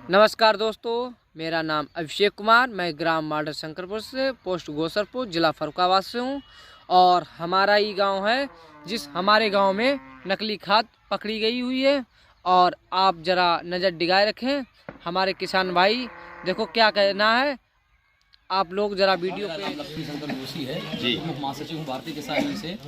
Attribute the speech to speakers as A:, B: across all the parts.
A: नमस्कार दोस्तों, मेरा नाम अभिषेक कुमार, मैं ग्राम माडर शंकरपुर से, पोस्ट गोसरपुर, जिला फर्रुखाबाद से हूँ। और हमारा ये गांव है हमारे गांव में नकली खाद पकड़ी गई हुई है। और आप ज़रा नज़र डिगाए रखें। हमारे किसान भाई देखो क्या कहना है, आप लोग ज़रा वीडियो पे।
B: लक्ष्मी शंकर जोशी है जी, मुख्य महासचिव हूँ भारतीय किसान यूनियन से।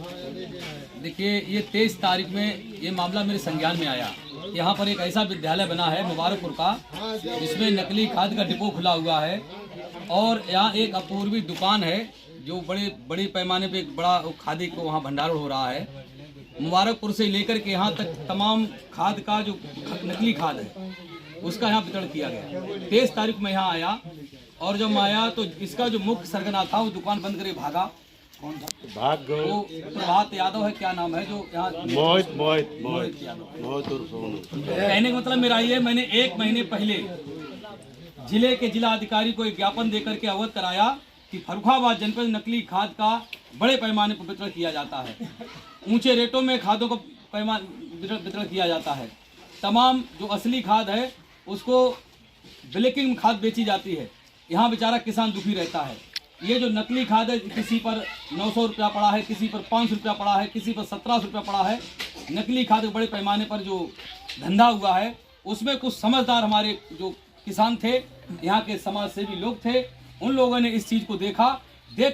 B: देखिए, ये 23 तारीख में ये मामला मेरे संज्ञान में आया। यहाँ पर एक ऐसा विद्यालय बना है मुबारकपुर का, जिसमें नकली खाद का डिपो खुला हुआ है। और यहाँ एक अपूर्वी दुकान है जो बड़े पैमाने पे एक बड़ा खादी को वहाँ भंडारण हो रहा है। मुबारकपुर से लेकर के यहाँ तक तमाम खाद का जो नकली खाद है उसका यहाँ वितरण किया गया। 23 तारीख में यहाँ आया, और जब आया तो इसका जो मुख्य सरगना था वो दुकान बंद करके भागा। कौन था? भाग गए। वो प्रभात यादव है, क्या नाम है, जो यहाँ मोहित यादव। कहने का मतलब मेरा ये, मैंने 1 महीने पहले जिले के जिला अधिकारी को एक ज्ञापन देकर के अवगत कराया कि फर्रुखाबाद जनपद नकली खाद का बड़े पैमाने पर वितरण किया जाता है। ऊंचे रेटों में खादों का वितरण किया जाता है। तमाम जो असली खाद है उसको ब्लैकिंग खाद बेची जाती है। यहाँ बेचारा किसान दुखी रहता है। ये जो नकली खाद है, किसी पर 900 रुपया पड़ा है, किसी पर 500 रुपया पड़ा है, किसी पर 1700 रुपया पड़ा है। नकली खाद बड़े पैमाने पर जो धंधा हुआ है, उसमें कुछ समझदार हमारे जो किसान थे, यहाँ के समाज सेवी लोग थे, उन लोगों ने इस चीज़ को देख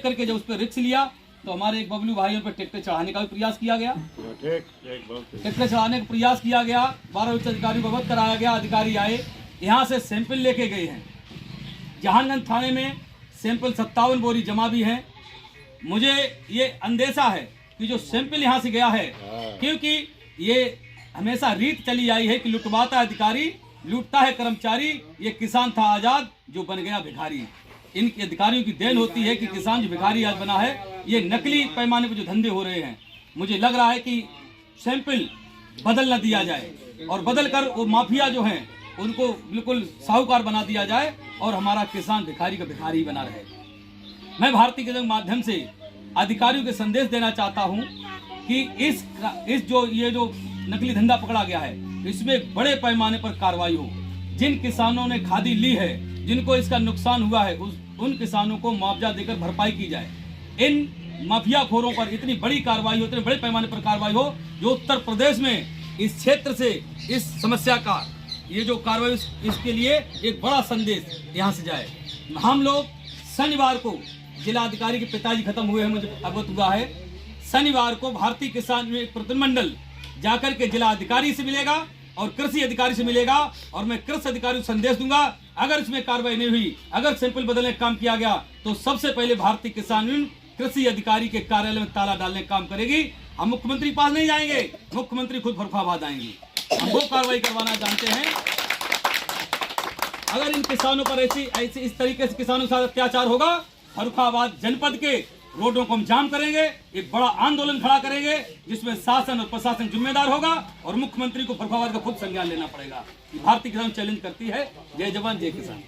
B: करके जब उस पर रिस्क लिया तो हमारे एक बबलू भाइयों पर ट्रैक्टर चढ़ाने का भी प्रयास किया गया। ट्रैक्टर चढ़ाने का प्रयास किया गया, 12 उच्च अधिकारियों को अवगत कराया गया। अधिकारी आए, यहाँ से सैंपल लेके गए हैं। जहानगंज थाने में सैंपल 57 बोरी जमा भी है। मुझे ये अंदेशा है कि जो सैंपल यहाँ से गया है, क्योंकि ये हमेशा रीत चली आई है कि लुटवाता है अधिकारी, लूटता है कर्मचारी। ये किसान था आजाद जो बन गया भिखारी। इन अधिकारियों की देन होती है कि किसान जो भिखारी आज बना है। ये नकली पैमाने पर जो धंधे हो रहे हैं, मुझे लग रहा है कि सैंपल बदल न दिया जाए, और बदल कर वो माफिया जो हैं उनको बिल्कुल साहूकार बना दिया जाए, और हमारा किसान भिखारी का भिखारी बना रहे। मैं भारतीय किसान माध्यम से अधिकारियों के संदेश देना चाहता हूं कि ये जो नकली धंधा पकड़ा गया है, इसमें बड़े पैमाने पर कार्रवाई हो। जिन किसानों ने खादी ली है, जिनको इसका नुकसान हुआ है, उन किसानों को मुआवजा देकर भरपाई की जाए। इन माफियाखोरों पर इतनी बड़ी कार्रवाई हो, इतने बड़े पैमाने पर कार्रवाई हो, जो उत्तर प्रदेश में इस क्षेत्र से इस समस्या का ये जो कार्रवाई, इसके लिए एक बड़ा संदेश यहाँ से जाए। हम लोग शनिवार को, जिला अधिकारी के पिताजी खत्म हुए हैं, मुझे अवगत हुआ है, शनिवार को भारतीय किसान में एक प्रतिनिधिमंडल जाकर के जिला अधिकारी से मिलेगा और कृषि अधिकारी से मिलेगा, और मैं कृषि अधिकारी को संदेश दूंगा, अगर इसमें कार्रवाई नहीं हुई, अगर सैंपल बदलने का काम किया गया, तो सबसे पहले भारतीय किसान यूनियन कृषि अधिकारी के कार्यालय में ताला डालने का काम करेगी। हम मुख्यमंत्री पास नहीं जाएंगे, मुख्यमंत्री खुद फर्रुखाबाद आएंगे। हम वो कार्रवाई करवाना जानते हैं। अगर इन किसानों पर ऐसी इस तरीके से किसानों के साथ अत्याचार होगा, फर्रुखाबाद जनपद के रोडों को हम जाम करेंगे, एक बड़ा आंदोलन खड़ा करेंगे, जिसमें शासन और प्रशासन जिम्मेदार होगा, और मुख्यमंत्री को फर्रुखाबाद का खुद संज्ञान लेना पड़ेगा। भारतीय किसान चैलेंज करती है। जय जवान जय किसान।